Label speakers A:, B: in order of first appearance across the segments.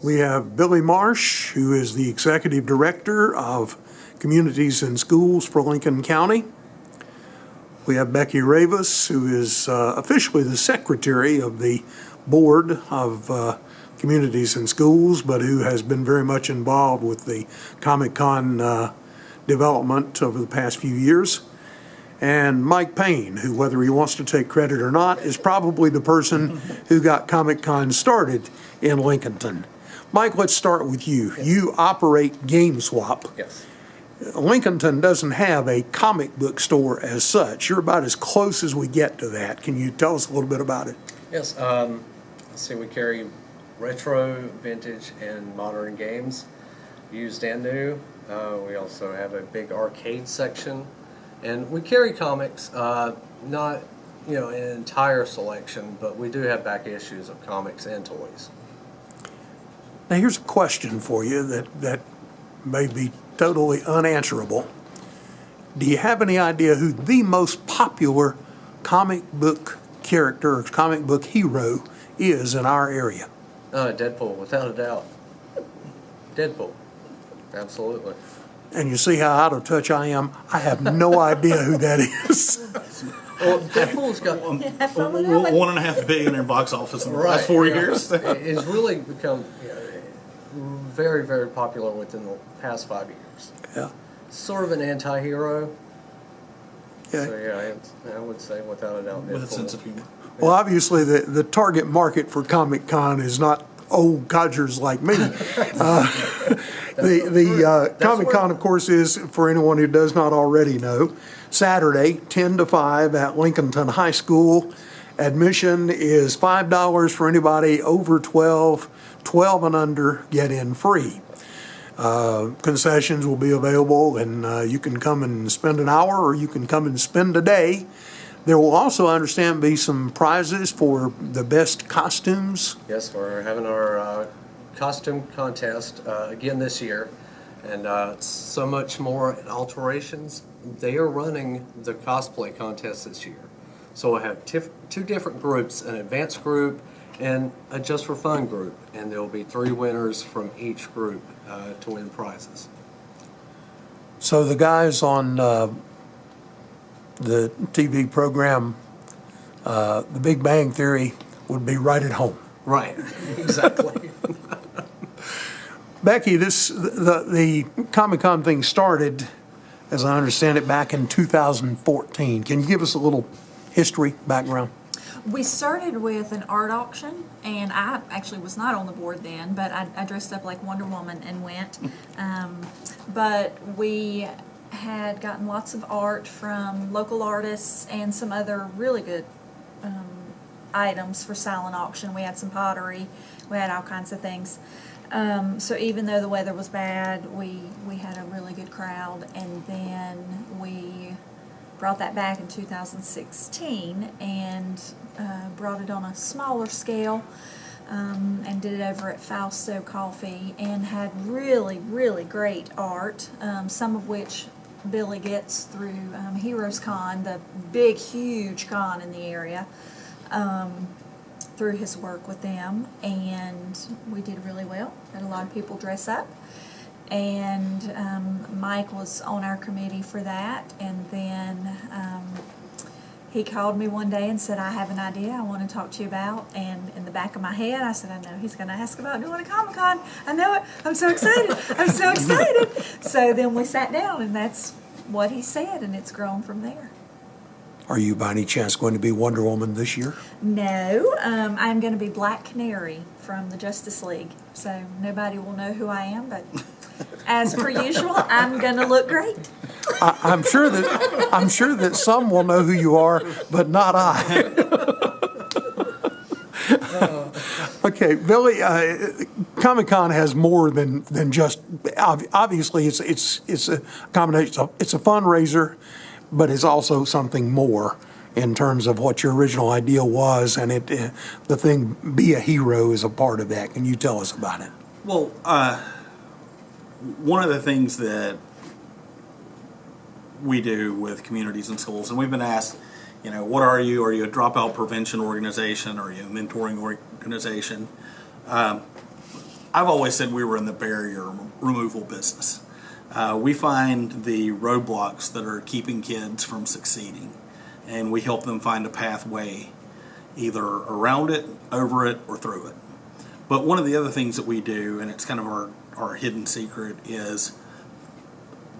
A: We have Billy Marsh, who is the Executive Director of Communities and Schools for Lincoln County. We have Becky Ravis, who is officially the Secretary of the Board of Communities and Schools, but who has been very much involved with the Comic-Con development over the past few years. And Mike Payne, who, whether he wants to take credit or not, is probably the person who got Comic-Con started in Lincolnton. Mike, let's start with you. You operate GameSwap.
B: Yes.
A: Lincolnton doesn't have a comic book store as such. You're about as close as we get to that. Can you tell us a little bit about it?
B: Yes. Let's see, we carry retro, vintage, and modern games, used and new. We also have a big arcade section. And we carry comics, not, an entire selection, but we do have back issues of comics and toys.
A: Now, here's a question for you that may be totally unanswerable. Do you have any idea who the most popular comic book character or comic book hero is in our area?
B: Deadpool, without a doubt. Deadpool, absolutely.
A: And you see how out of touch I am? I have no idea who that is.
B: Well, Deadpool's got
C: $1.5 billion in box office in the last 4 years.
B: It's really become very, very popular within the past 5 years.
A: Yeah.
B: Sort of an anti-hero.
A: Yeah.
B: So I would say without a doubt.
C: With a
B: Deadpool.
C: sense of humor.
A: Well, obviously, the target market for Comic-Con is not old codgers like me. Comic-Con, of course, is, for anyone who does not already know, Saturday, 10 to 5 at Lincolnton High School. Admission is $5 for anybody over 12. 12 and under get in free. Concessions will be available, and you can come and spend an hour, or you can come and spend a day. There will also, I understand, be some prizes for the best costumes.
B: Yes, we're having our costume contest again this year, and so much more at Alterations. They are running the cosplay contest this year. So we'll have two different groups, an advanced group and a just for fun group, and there will be 3 winners from each group to win prizes.
A: So the guys on the TV program, The Big Bang Theory, would be right at home.
B: Right, exactly.
A: Becky, the Comic-Con thing started, as I understand it, back in 2014. Can you give us a little history, background?
D: We started with an art auction, and I actually was not on the board then, but I dressed up like Wonder Woman and went. But we had gotten lots of art from local artists and some other really good items for silent auction. We had some pottery, we had all kinds of things. So even though the weather was bad, we had a really good crowd, and then we brought that back in 2016 and brought it on a smaller scale and did it over at Fausto Coffee, and had really, really great art, some of which Billy gets through Heroes Con, the big, huge con in the area, through his work with them, and we did really well. Had a lot of people dress up. And Mike was on our committee for that, and then he called me one day and said, I have an idea I want to talk to you about. And in the back of my head, I said, I know he's going to ask about doing a Comic-Con. I know it. I'm so excited. I'm so excited. So then we sat down, and that's what he said, and it's grown from there.
A: Are you by any chance going to be Wonder Woman this year?
D: No, I'm going to be Black Canary from the Justice League. So nobody will know who I am, but as per usual, I'm going to look great.
A: I'm sure that some will know who you are, but not I. Okay, Billy, Comic-Con has more than just, obviously it's a combination. It's a fundraiser, but it's also something more in terms of what your original idea was, and the thing, Be a Hero, is a part of that. Can you tell us about it?
C: Well, one of the things that we do with communities and schools, and we've been asked, what are you? Are you a dropout prevention organization? Are you a mentoring organization? I've always said we were in the barrier removal business. We find the roadblocks that are keeping kids from succeeding, and we help them find a pathway either around it, over it, or through it. But one of the other things that we do, and it's kind of our hidden secret, is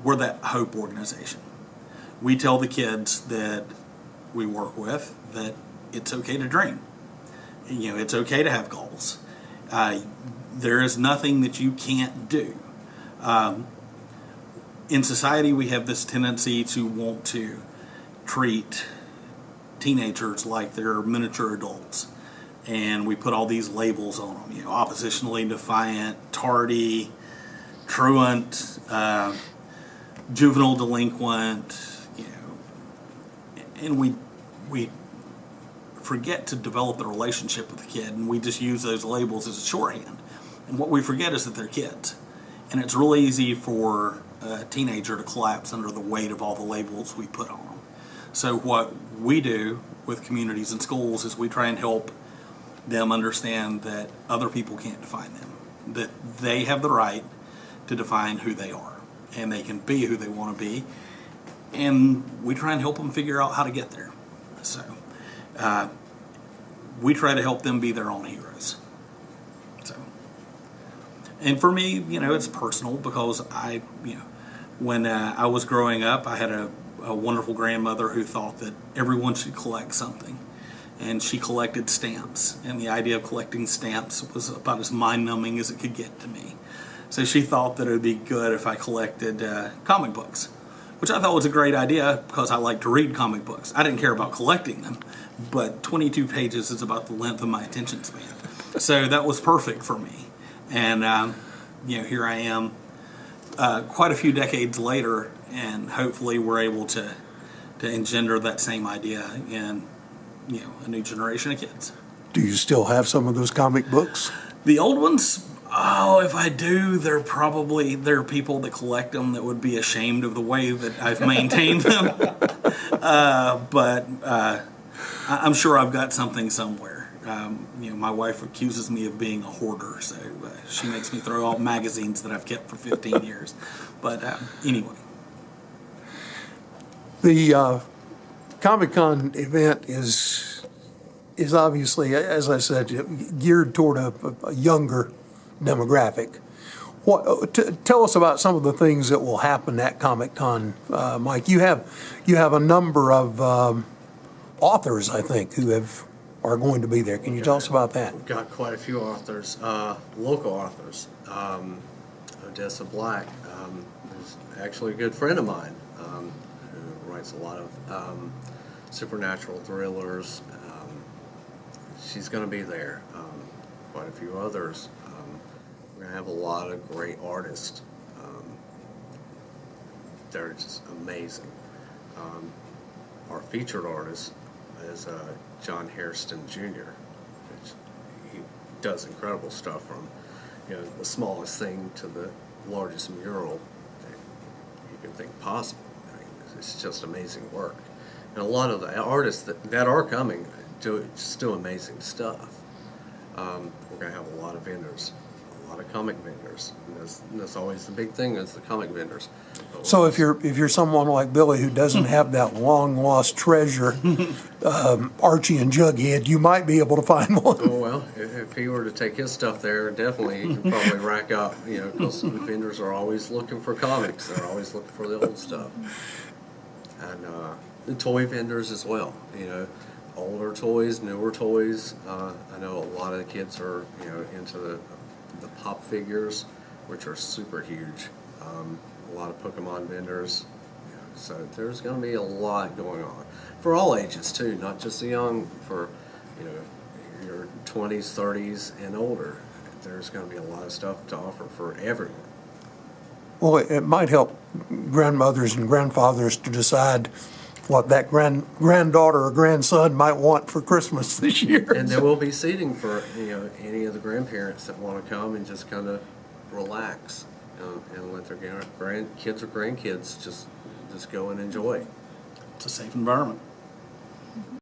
C: we're that hope organization. We tell the kids that we work with that it's okay to dream. You know, it's okay to have goals. There is nothing that you can't do. In society, we have this tendency to want to treat teenagers like they're miniature adults. And we put all these labels on them, you know, oppositionally defiant, tardy, truant, juvenile delinquent, you know, and we forget to develop the relationship with the kid, and we just use those labels as a shorthand. And what we forget is that they're kids. And it's really easy for a teenager to collapse under the weight of all the labels we put on them. So what we do with communities and schools is we try and help them understand that other people can't define them, that they have the right to define who they are, and they can be who they want to be, and we try and help them figure out how to get there. So we try to help them be their own heroes. So, and for me, you know, it's personal because when I was growing up, I had a wonderful grandmother who thought that everyone should collect something. And she collected stamps, and the idea of collecting stamps was about as mind-numbing as it could get to me. So she thought that it would be good if I collected comic books, which I thought was a great idea because I like to read comic books. I didn't care about collecting them, but 22 pages is about the length of my attention span. So that was perfect for me. And, here I am quite a few decades later, and hopefully we're able to engender that same idea in a new generation of kids.
A: Do you still have some of those comic books?
C: The old ones? Oh, if I do, there are people that collect them that would be ashamed of the way that I've maintained them. But I'm sure I've got something somewhere. My wife accuses me of being a hoarder, so she makes me throw out magazines that I've kept for 15 years. But anyway.
A: The Comic-Con event is obviously, as I said, geared toward a younger demographic. Tell us about some of the things that will happen at Comic-Con, Mike. You have a number of authors, I think, who are going to be there. Can you tell us about that?
B: We've got quite a few authors, local authors. Odessa Black, who's actually a good friend of mine, who writes a lot of supernatural thrillers. She's going to be there. Quite a few others. We're going to have a lot of great artists. They're just amazing. Our featured artist is John Hairston Jr., which he does incredible stuff from the smallest thing to the largest mural that you can think possible. I mean, it's just amazing work. And a lot of the artists that are coming do amazing stuff. We're going to have a lot of vendors, a lot of comic vendors. And that's always the big thing, is the comic vendors.
A: So if you're someone like Billy who doesn't have that long lost treasure, Archie and Jughead, you might be able to find one.
B: Oh, well, if he were to take his stuff there, definitely he could probably rack up, because vendors are always looking for comics. They're always looking for the old stuff. And the toy vendors as well, older toys, newer toys. I know a lot of the kids are, into the pop figures, which are super huge. A lot of Pokemon vendors. So there's going to be a lot going on for all ages too, not just the young. For your 20s, 30s, and older, there's going to be a lot of stuff to offer for everyone.
A: Well, it might help grandmothers and grandfathers to decide what that granddaughter or grandson might want for Christmas this year.
B: And there will be seating for any of the grandparents that want to come and just kind of relax and let their grandkids or grandkids just go and enjoy.
C: It's a safe environment.